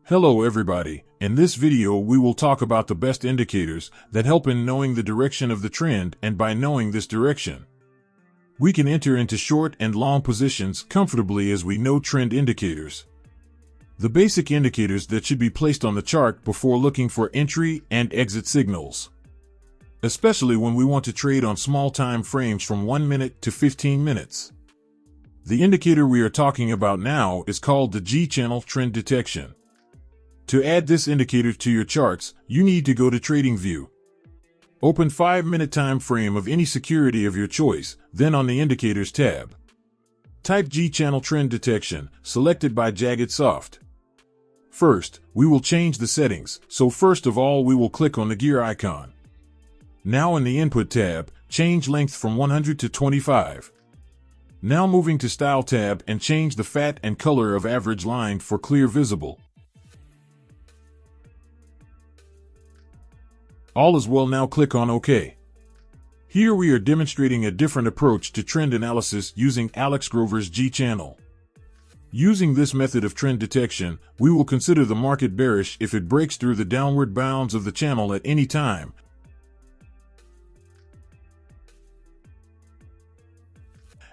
Hello everybody, in this video we will talk about the best indicators that help in knowing the direction of the trend, and by knowing this direction, we can enter into short and long positions comfortably as we know trend indicators. The basic indicators that should be placed on the chart before looking for entry and exit signals, especially when we want to trade on small time frames from 1 minute to 15 minutes. The indicator we are talking about now is called the G-channel trend detection. To add this indicator to your charts, you need to go to TradingView. Open 5-minute time frame of any security of your choice, then on the Indicators tab, type G-channel trend detection, selected by Jagged Soft. First, we will change the settings, so first of all we will click on the gear icon. Now in the Input tab, change length from 100 to 25. Now moving to Style tab and change the fat and color of average line for clear visible. All is well, now click on OK. Here we are demonstrating a different approach to trend analysis using Alex Grover's G-channel. Using this method of trend detection, we will consider the market bearish if it breaks through the downward bounds of the channel at any time,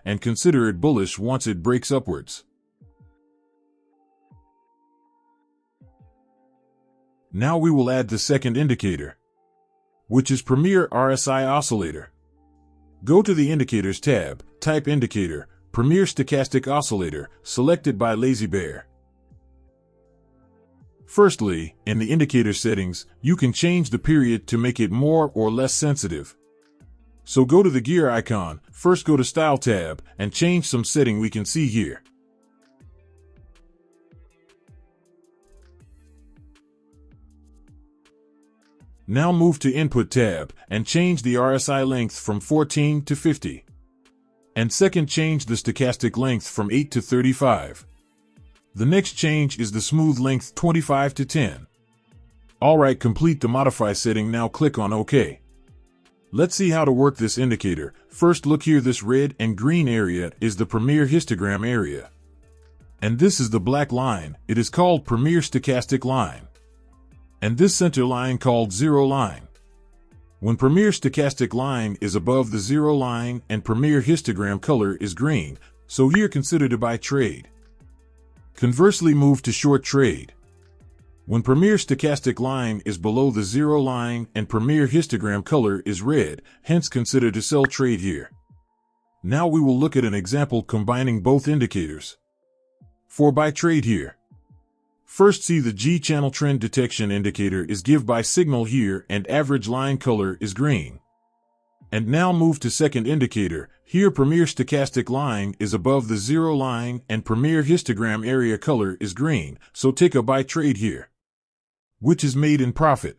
and consider it bullish once it breaks upwards. Now we will add the second indicator, which is Premier RSI Oscillator. Go to the Indicators tab, type Indicator, Premier Stochastic Oscillator, selected by Lazy Bear. Firstly, in the indicator settings, you can change the period to make it more or less sensitive. So go to the gear icon, first go to Style tab, and change some setting we can see here. Now move to Input tab, and change the RSI length from 14 to 50. And second, change the stochastic length from 8 to 35. The next change is the smooth length 25 to 10. Alright, complete the modify setting, now click on OK. Let's see how to work this indicator. First look here, this red and green area is the Premier histogram area. And this is the black line, it is called Premier Stochastic Line. And this center line called Zero Line. When Premier Stochastic Line is above the zero line and Premier histogram color is green, so here consider to buy trade. Conversely, move to short trade. When Premier Stochastic Line is below the zero line and Premier histogram color is red, hence consider to sell trade here. Now we will look at an example combining both indicators. For buy trade here, first see the G-channel trend detection indicator is give buy signal here and average line color is green. And now move to second indicator, here Premier Stochastic Line is above the zero line and Premier histogram area color is green, so take a buy trade here, which is made in profit.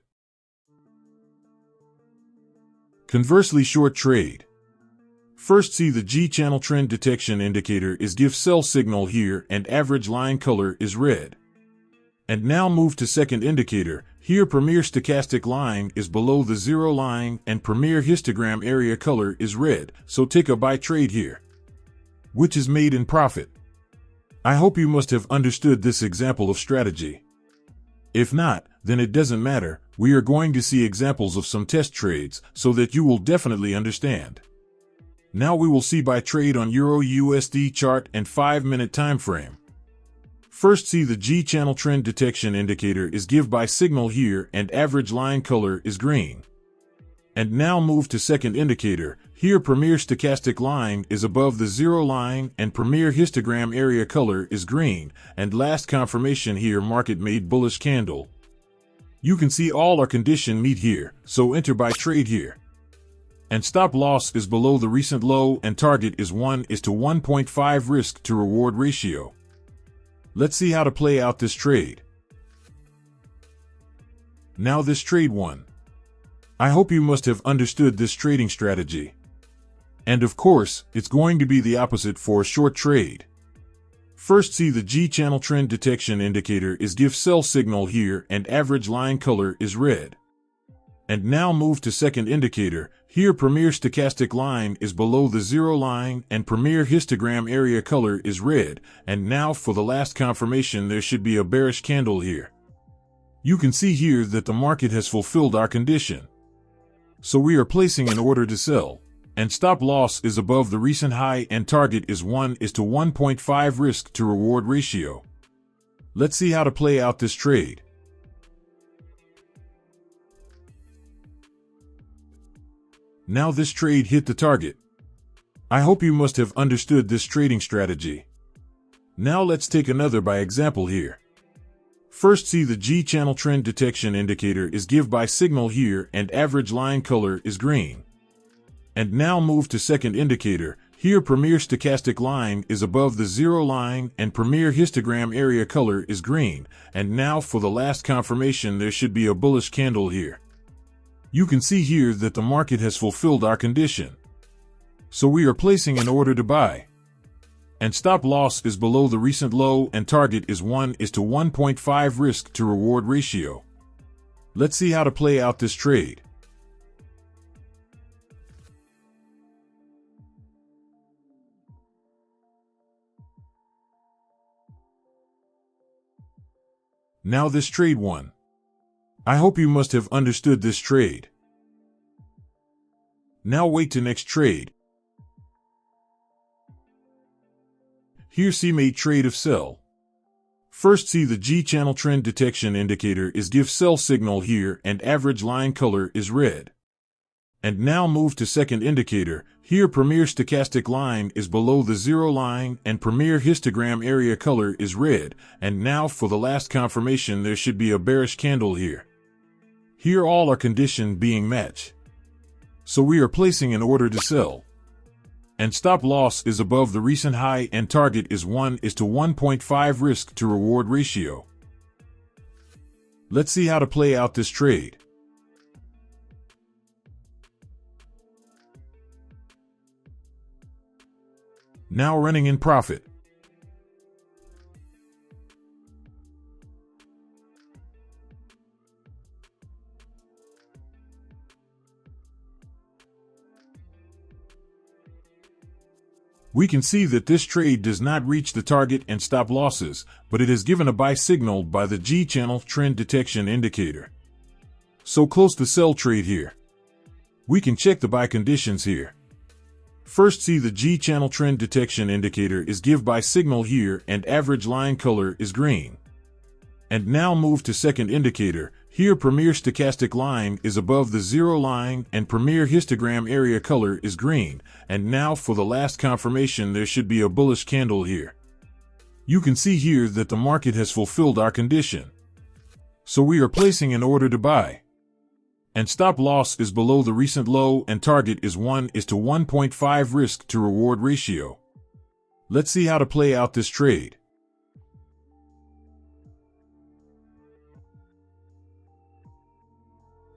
Conversely, short trade. First see the G-channel trend detection indicator is give sell signal here and average line color is red. And now move to second indicator, here Premier Stochastic Line is below the zero line and Premier histogram area color is red, so take a buy trade here, which is made in profit. I hope you must have understood this example of strategy. If not, then it doesn't matter, we are going to see examples of some test trades so that you will definitely understand. Now we will see buy trade on Euro USD chart and 5-minute time frame. First see the G-channel trend detection indicator is give buy signal here and average line color is green. And now move to second indicator, here Premier Stochastic Line is above the zero line and Premier histogram area color is green, and last confirmation here market made bullish candle. You can see all our condition meet here, so enter buy trade here. And stop loss is below the recent low and target is 1:1.5 risk to reward ratio. Let's see how to play out this trade. Now this trade won. I hope you must have understood this trading strategy. And of course, it's going to be the opposite for a short trade. First see the G-channel trend detection indicator is give sell signal here and average line color is red. And now move to second indicator, here Premier Stochastic Line is below the zero line and Premier histogram area color is red, and now for the last confirmation there should be a bearish candle here. You can see here that the market has fulfilled our condition. So we are placing an order to sell, and stop loss is above the recent high and target is 1:1.5 risk to reward ratio. Let's see how to play out this trade. Now this trade hit the target. I hope you must have understood this trading strategy. Now let's take another by example here. First, see the G channel trend detection indicator is give buy signal here and average line color is green. And now move to second indicator. Here premier stochastic line is above the zero line and premier histogram area color is green. And now for the last confirmation, there should be a bullish candle here. You can see here that the market has fulfilled our condition. So we are placing an order to buy. And stop loss is below the recent low and target is 1:1.5 risk to reward ratio. Let's see how to play out this trade. Now this trade won. I hope you must have understood this trade. Now wait to next trade. Here see made trade of sell. First, see the G channel trend detection indicator is give sell signal here and average line color is red. And now move to second indicator. Here premier stochastic line is below the zero line and premier histogram area color is red. And now for the last confirmation, there should be a bearish candle here. Here all are conditioned being matched. So we are placing an order to sell. And stop loss is above the recent high and target is 1:1.5 risk to reward ratio. Let's see how to play out this trade. Now running in profit. We can see that this trade does not reach the target and stop losses, but it has given a buy signal by the G channel trend detection indicator. So close the sell trade here. We can check the buy conditions here. First, see the G channel trend detection indicator is give buy signal here and average line color is green. And now move to second indicator. Here premier stochastic line is above the zero line and premier histogram area color is green. And now for the last confirmation, there should be a bullish candle here. You can see here that the market has fulfilled our condition. So we are placing an order to buy. And stop loss is below the recent low and target is 1:1.5 risk to reward ratio. Let's see how to play out this trade.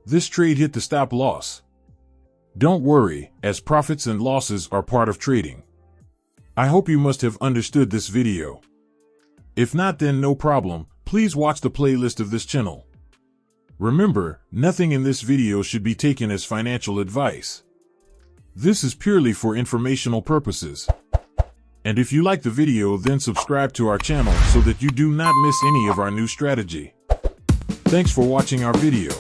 This trade hit the stop loss. Don't worry, as profits and losses are part of trading. I hope you must have understood this video. If not, then no problem, please watch the playlist of this channel. Remember, nothing in this video should be taken as financial advice. This is purely for informational purposes. And if you like the video, then subscribe to our channel so that you do not miss any of our new strategy. Thanks for watching our video.